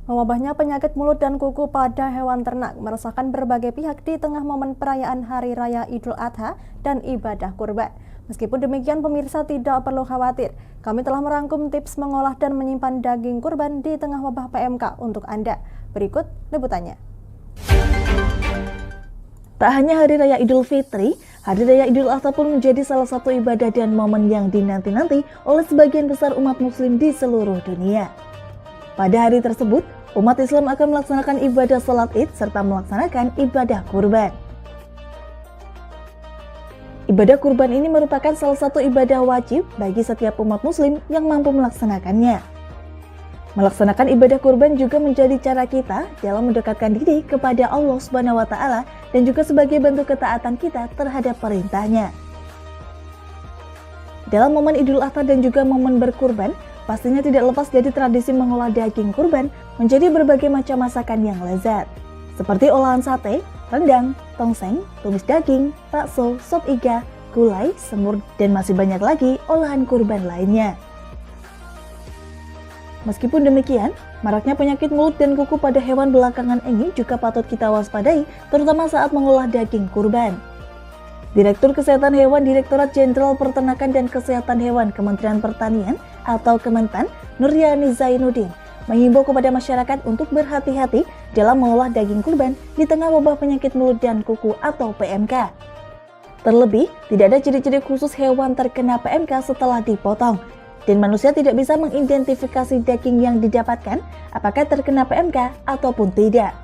Mewabahnya penyakit mulut dan kuku pada hewan ternak meresahkan berbagai pihak di tengah momen perayaan Hari Raya Idul Adha dan ibadah kurban. Meskipun demikian, pemirsa tidak perlu khawatir. Kami telah merangkum tips mengolah dan menyimpan daging kurban di tengah wabah PMK untuk Anda. Berikut liputannya. Tak hanya Hari Raya Idul Fitri, Hari Raya Idul Adha pun menjadi salah satu ibadah dan momen yang dinanti-nanti oleh sebagian besar umat muslim di seluruh dunia. Pada hari tersebut, umat Islam akan melaksanakan ibadah salat Id serta melaksanakan ibadah kurban. Ibadah kurban ini merupakan salah satu ibadah wajib bagi setiap umat muslim yang mampu melaksanakannya. Melaksanakan ibadah kurban juga menjadi cara kita dalam mendekatkan diri kepada Allah Subhanahu wa Ta'ala dan juga sebagai bentuk ketaatan kita terhadap perintahnya. Dalam momen Idul Adha dan juga momen berkurban, pastinya tidak lepas dari tradisi mengolah daging kurban menjadi berbagai macam masakan yang lezat. Seperti olahan sate, rendang, tongseng, tumis daging, bakso, sop iga, gulai, semur, dan masih banyak lagi olahan kurban lainnya. Meskipun demikian, maraknya penyakit mulut dan kuku pada hewan belakangan ini juga patut kita waspadai, terutama saat mengolah daging kurban. Direktur Kesehatan Hewan Direktorat Jenderal Peternakan dan Kesehatan Hewan Kementerian Pertanian atau Kementan, Nuryani Zainuddin, mengimbau kepada masyarakat untuk berhati-hati dalam mengolah daging kurban di tengah wabah penyakit mulut dan kuku atau PMK. Terlebih, tidak ada ciri-ciri khusus hewan terkena PMK setelah dipotong, dan manusia tidak bisa mengidentifikasi daging yang didapatkan apakah terkena PMK ataupun tidak.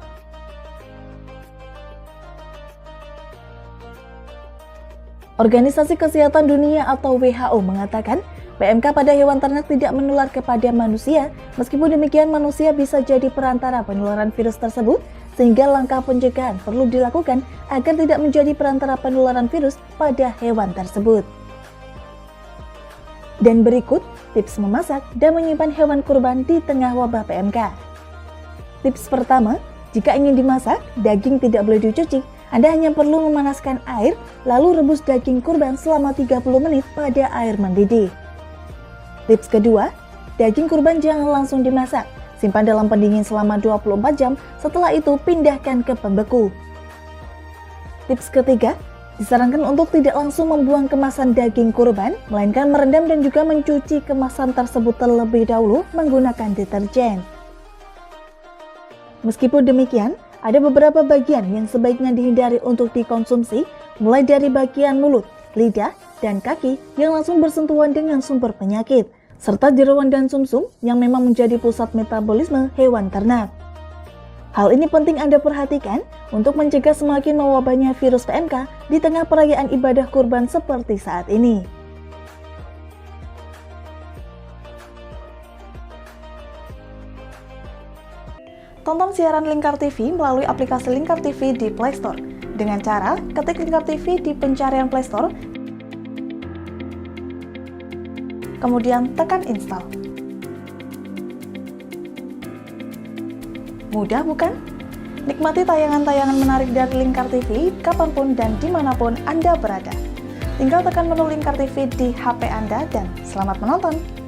Organisasi Kesehatan Dunia atau WHO mengatakan PMK pada hewan ternak tidak menular kepada manusia, meskipun demikian manusia bisa jadi perantara penularan virus tersebut, sehingga langkah pencegahan perlu dilakukan agar tidak menjadi perantara penularan virus pada hewan tersebut. Dan berikut tips memasak dan menyimpan hewan kurban di tengah wabah PMK. Tips pertama, jika ingin dimasak, daging tidak boleh dicuci. Anda hanya perlu memanaskan air, lalu rebus daging kurban selama 30 menit pada air mendidih. Tips kedua, daging kurban jangan langsung dimasak. Simpan dalam pendingin selama 24 jam, setelah itu pindahkan ke pembeku. Tips ketiga, disarankan untuk tidak langsung membuang kemasan daging kurban, melainkan merendam dan juga mencuci kemasan tersebut terlebih dahulu menggunakan deterjen. Meskipun demikian, ada beberapa bagian yang sebaiknya dihindari untuk dikonsumsi, mulai dari bagian mulut, lidah, dan kaki yang langsung bersentuhan dengan sumber penyakit, serta jeroan dan sumsum yang memang menjadi pusat metabolisme hewan ternak. Hal ini penting Anda perhatikan untuk mencegah semakin mewabahnya virus PMK di tengah perayaan ibadah kurban seperti saat ini. Tonton siaran Lingkar TV melalui aplikasi Lingkar TV di Play Store. Dengan cara ketik Lingkar TV di pencarian Play Store, kemudian tekan install. Mudah bukan? Nikmati tayangan-tayangan menarik dari Lingkar TV kapanpun dan dimanapun Anda berada. Tinggal tekan menu Lingkar TV di HP Anda dan selamat menonton!